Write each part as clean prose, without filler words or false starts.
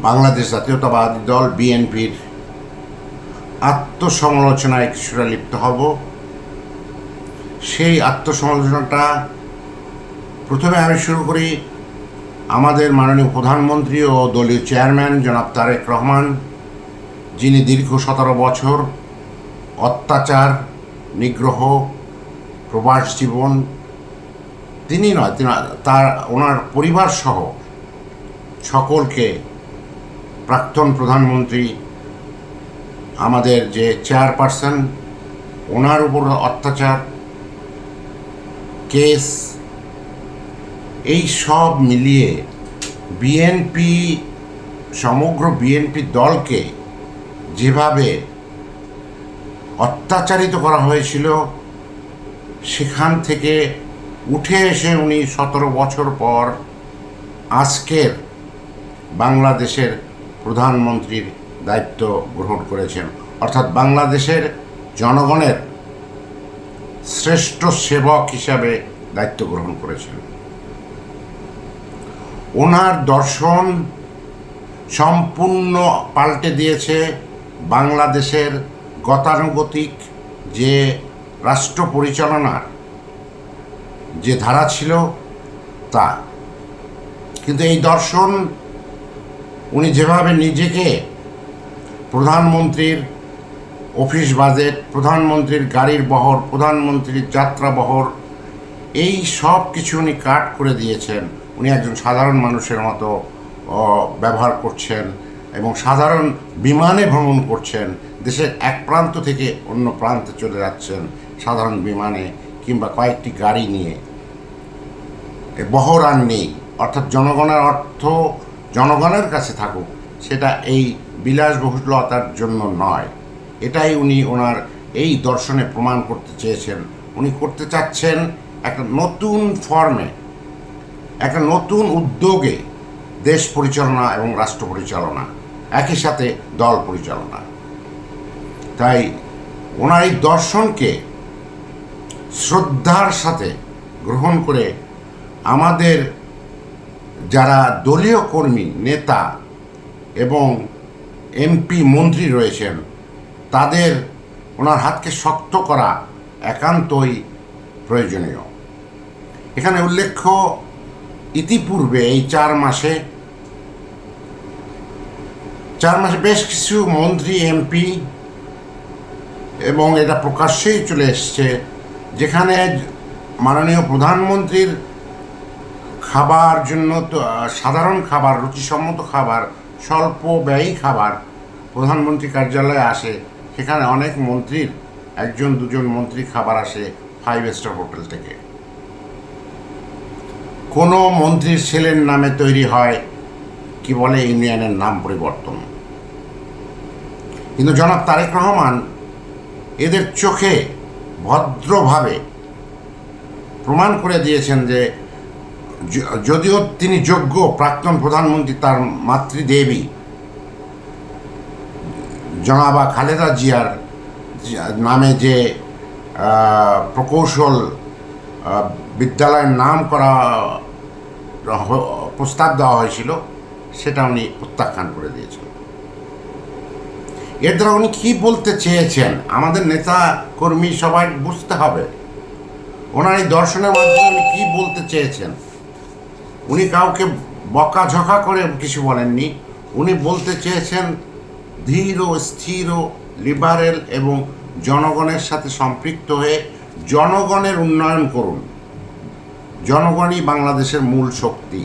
বাংলাদেশ জাতীয়তাবাদী দল বিএনপির আত্মসমালোচনায় কিছুটা লিপ্ত হব। সেই আত্মসমালোচনাটা প্রথমে আমি শুরু করি আমাদের মাননীয় প্রধানমন্ত্রী ও দলীয় চেয়ারম্যান জনাব তারেক রহমান, যিনি দীর্ঘ 17 বছর অত্যাচার, নিগ্রহ, প্রবাস জীবন, তিনি নয়, ওনার পরিবার সহ সকলকে, প্রাক্তন প্রধানমন্ত্রী, আমাদের যে চেয়ারপারসন, ওনার উপর অত্যাচার কেস, এই সব মিলিয়ে বিএনপি, সমগ্র বিএনপি দলকে যেভাবে অত্যাচারিত করা হয়েছিল, সেখান থেকে উঠে এসে উনি 17 বছর পর আজকের বাংলাদেশের প্রধানমন্ত্রীর দায়িত্ব গ্রহণ করেছেন, অর্থাৎ বাংলাদেশের জনগণের শ্রেষ্ঠ সেবক হিসাবে দায়িত্ব গ্রহণ করেছেন। ওনার দর্শন সম্পূর্ণ পাল্টে দিয়েছে বাংলাদেশের গতানুগতিক যে রাষ্ট্র পরিচালনার যে ধারা ছিল তা। কিন্তু এই দর্শন, উনি যেভাবে নিজেকে প্রধানমন্ত্রীর অফিস বাজেট, প্রধানমন্ত্রীর গাড়ির বহর, প্রধানমন্ত্রীর যাত্রা বহর, এই সব কিছু উনি কাট করে দিয়েছেন। উনি একজন সাধারণ মানুষের মতো ব্যবহার করছেন এবং সাধারণ বিমানে ভ্রমণ করছেন। দেশের এক প্রান্ত থেকে অন্য প্রান্তে চলে যাচ্ছেন সাধারণ বিমানে কিংবা কয়েকটি গাড়ি নিয়ে। বহর আর নেই, অর্থাৎ জনগণের অর্থ জনগণের কাছে থাকুক, সেটা এই বিলাসবহুলতার জন্য নয়। এটাই উনি ওনার এই দর্শনে প্রমাণ করতে চেয়েছেন। উনি করতে চাচ্ছেন একটা নতুন ফর্মে, একটা নতুন উদ্যোগে দেশ পরিচালনা এবং রাষ্ট্র পরিচালনা, একই সাথে দল পরিচালনা। তাই ওনার এই দর্শনকে শ্রদ্ধার সাথে গ্রহণ করে আমাদের যারা দলীয় কর্মী, নেতা এবং এমপি, মন্ত্রী রয়েছেন, তাদের ওনার হাতকে শক্ত করা একান্তই প্রয়োজনীয়। এখানে উল্লেখ্য, ইতিপূর্বে এই 4 মাসে বেশ কিছু মন্ত্রী, এমপি, এবং এটা প্রকাশ্যেই চলে এসছে, যেখানে মাননীয় প্রধানমন্ত্রীর খাবার জন্য তো সাধারণ খাবার, রুচিসম্মত খাবার, স্বল্প ব্যয়ী খাবার প্রধানমন্ত্রী কার্যালয়ে আসে। সেখানে অনেক মন্ত্রীর, 1-2জন মন্ত্রী খাবার আসে 5 স্টার হোটেল থেকে। কোনো মন্ত্রীর ছেলের নামে তৈরি হয় কি বলে ইউনিয়নের নাম পরিবর্তন। কিন্তু জনাব তারেক রহমান এদের চোখে ভদ্রভাবে প্রমাণ করে দিয়েছেন যে যদিও তিনি যোগ্য প্রাক্তন প্রধানমন্ত্রী, তার মাতৃদেবী জনাবা খালেদা জিয়ার নামে যে প্রকৌশল বিদ্যালয়ের নাম করা প্রস্তাব দেওয়া হয়েছিল, সেটা উনি প্রত্যাখ্যান করে দিয়েছেন। এর দ্বারা উনি কী বলতে চেয়েছেন আমাদের নেতা কর্মী সবাই বুঝতে হবে। ওনার এই দর্শনের মাধ্যমে উনি কী বলতে চেয়েছেন। উনি কাউকে বকাঝকা করে কিছু বলেননি। উনি বলতে চেয়েছেন ধীর, স্থির, লিবারেল এবং জনগণের সাথে সম্পৃক্ত হয়ে জনগণের উন্নয়ন করুন। জনগণই বাংলাদেশের মূল শক্তি।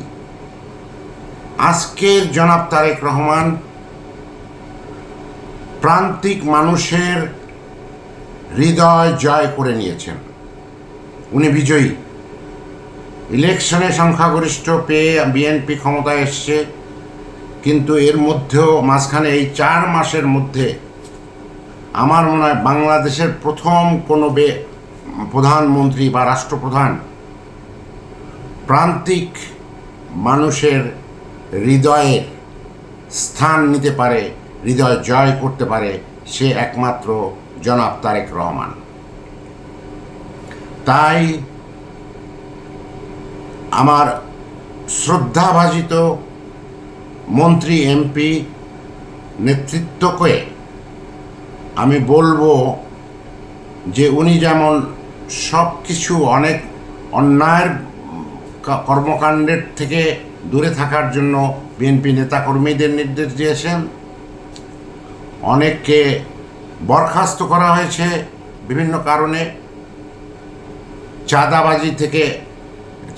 আজকের জনাব তারেক রহমান প্রান্তিক মানুষের হৃদয় জয় করে নিয়েছেন। উনি বিজয়ী। ইলেকশনে সংখ্যাগরিষ্ঠ পেয়ে বিএনপি ক্ষমতায় এসছে, কিন্তু এর মধ্যেও মাঝখানে এই 4 মাসের মধ্যে আমার মনে হয় বাংলাদেশের প্রথম কোনো প্রধানমন্ত্রী বা রাষ্ট্রপ্রধান প্রান্তিক মানুষের হৃদয়ের স্থান নিতে পারে, হৃদয় জয় করতে পারে, সে একমাত্র জনাব তারেক রহমান। তাই আমার শ্রদ্ধাভাজিত মন্ত্রী এমপি নেতৃত্বকে আমি বলবো যে উনি যেমন সব কিছু অনেক অন্যায়ের কর্মকাণ্ডের থেকে দূরে থাকার জন্য বিএনপি নেতাকর্মীদের নির্দেশ দিয়েছেন, অনেককে বরখাস্ত করা হয়েছে বিভিন্ন কারণে,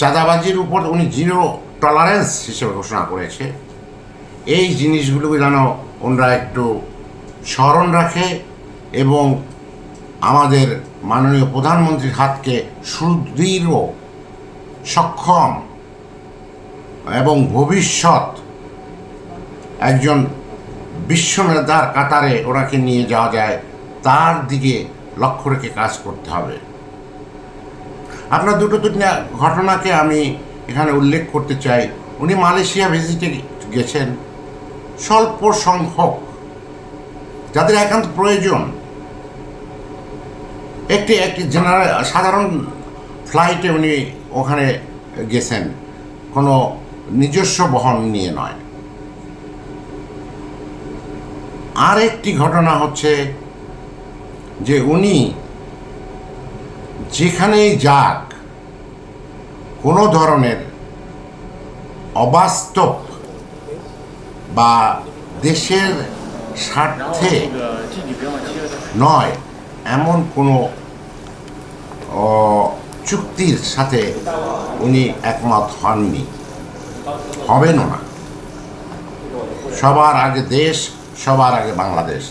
চাঁদাবাজির উপর উনি জিরো টলারেন্স হিসেবে ঘোষণা করেছে। এই জিনিসগুলোকে যেন ওনারা একটু স্মরণ রাখে এবং আমাদের মাননীয় প্রধানমন্ত্রীর হাতকে সুদৃঢ়, সক্ষম এবং ভবিষ্যৎ একজন বিশ্ব নেতার কাতারে ওনাকে নিয়ে যাওয়া যায় তার দিকে লক্ষ্য রেখে কাজ করতে হবে। আপনার দুটো ঘটনাকে আমি এখানে উল্লেখ করতে চাই। উনি মালয়েশিয়া ভিজিটে গেছেন, স্বল্প সংখ্যক যাদের একান্ত প্রয়োজন একটি সাধারণ ফ্লাইটে উনি ওখানে গেছেন, কোনো নিজস্ব বহন নিয়ে নয়। আর একটি ঘটনা হচ্ছে যে উনি যেখানেই যাক কোনো ধরনের অবাস্তব বা দেশের স্বার্থে নয় এমন কোনো চুক্তির সাথে উনি একমত হননি, হবেনও না। সবার আগে দেশ, সবার আগে বাংলাদেশ,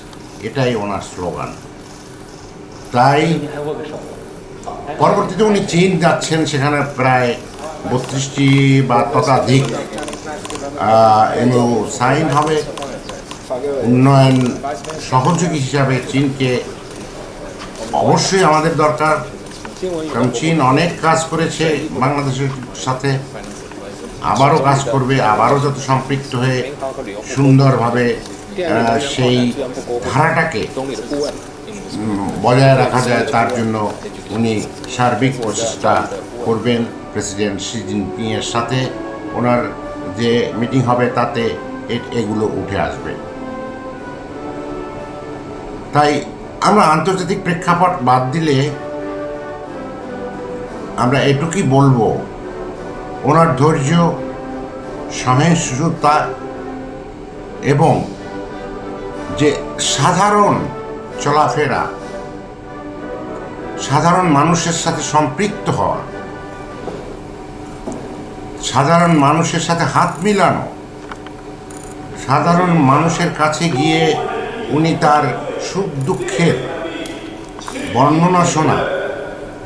এটাই ওনার স্লোগান। তাই পরবর্তীতে উনি চীন যাচ্ছেন, সেখানে প্রায় 32টি বা ততোধিক এমও সাইন হবে। উন্নয়ন সহযোগী হিসাবে চীনকে অবশ্যই আমাদের দরকার, কারণ চীন অনেক কাজ করেছে বাংলাদেশের সাথে, আবারও কাজ করবে, আবারও যত সম্পৃক্ত হয়ে সুন্দরভাবে সেই ধারাটাকে বজায় রাখা যায় তার জন্য উনি সার্বিক প্রচেষ্টা করবেন। প্রেসিডেন্ট শি জিনপিংয়ের সাথে ওনার যে মিটিং হবে তাতে এগুলো উঠে আসবে। তাই আমরা আন্তর্জাতিক প্রেক্ষাপট বাদ দিলে আমরা এটুকুই বলবো, ওনার ধৈর্য, সহিষ্ণুতা এবং যে সাধারণ চলাফেরা, সাধারণ মানুষের সাথে সম্পৃক্ত হওয়া, সাধারণ মানুষের সাথে হাত মিলানো, সাধারণ মানুষের কাছে গিয়ে উনি তার সুখ দুঃখের বর্ণনা শোনা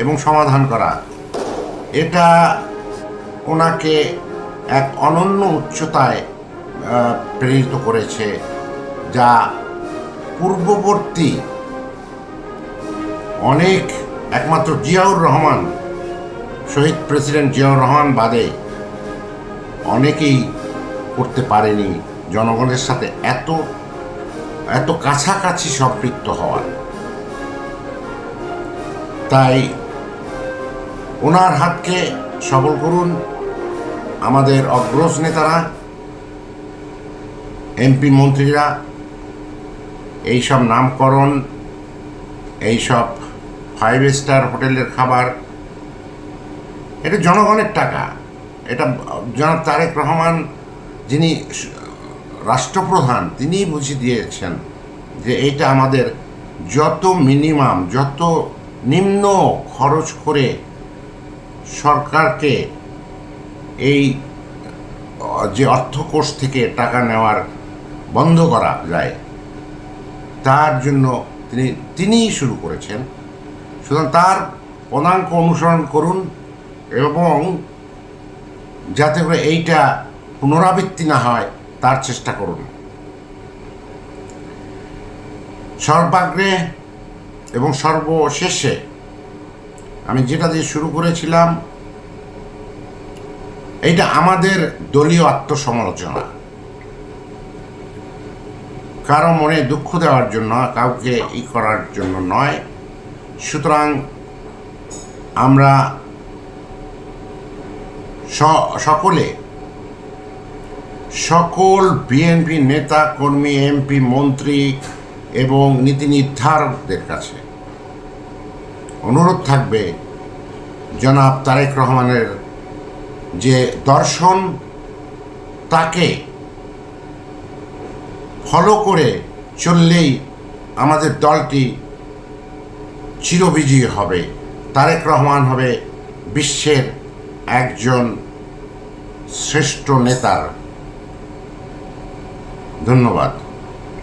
এবং সমাধান করা, এটা ওনাকে এক অনন্য উচ্চতায় প্রেরিত করেছে, যা পূর্ববর্তী অনেক, একমাত্র জিয়াউর রহমান, শহীদ প্রেসিডেন্ট জিয়াউর রহমান বাদে অনেকেই করতে পারেনি জনগণের সাথে এত এত কাছাকাছি সম্পৃক্ত হওয়ার। তাই ওনার হাতকে সবল করুন আমাদের অগ্রজ নেতারা, এমপি মন্ত্রীরা। এইসব নামকরণ, এইসব 5 স্টার হোটেলের খাবার, এটা জনগণের টাকা। এটা জনাব তারেক রহমান, যিনি রাষ্ট্রপ্রধান, তিনিই বুঝিয়ে দিয়েছেন যে এইটা আমাদের যত মিনিমাম, যত নিম্ন খরচ করে সরকারকে এই যে অর্থকোষ থেকে টাকা নেওয়ার বন্ধ করা যায় তার জন্য তিনিই শুরু করেছেন। সুতরাং তার পদাঙ্ক অনুসরণ করুন এবং যাতে করে এইটা পুনরাবৃত্তি না হয় তার চেষ্টা করুন। সর্বাগ্রে এবং সর্বশেষে আমি যেটা দিয়ে শুরু করেছিলাম, এইটা আমাদের দলীয় আত্মসমালোচনা, কারো মনে দুঃখ দেওয়ার জন্য, কাউকে করার জন্য নয়। সুতরাং আমরা সকলে সকল বিএনপি নেতা কর্মী, এমপি, মন্ত্রী এবং নীতি নির্ধারকদের কাছে অনুরোধ থাকবে জনাব তারেক রহমানের যে দর্শন, তাকে ফলো করে চললেই আমাদের দলটি চিরবিজয়ী হবে। তারেক রহমান হবে বিশ্বের একজন শ্রেষ্ঠ নেতার। ধন্যবাদ।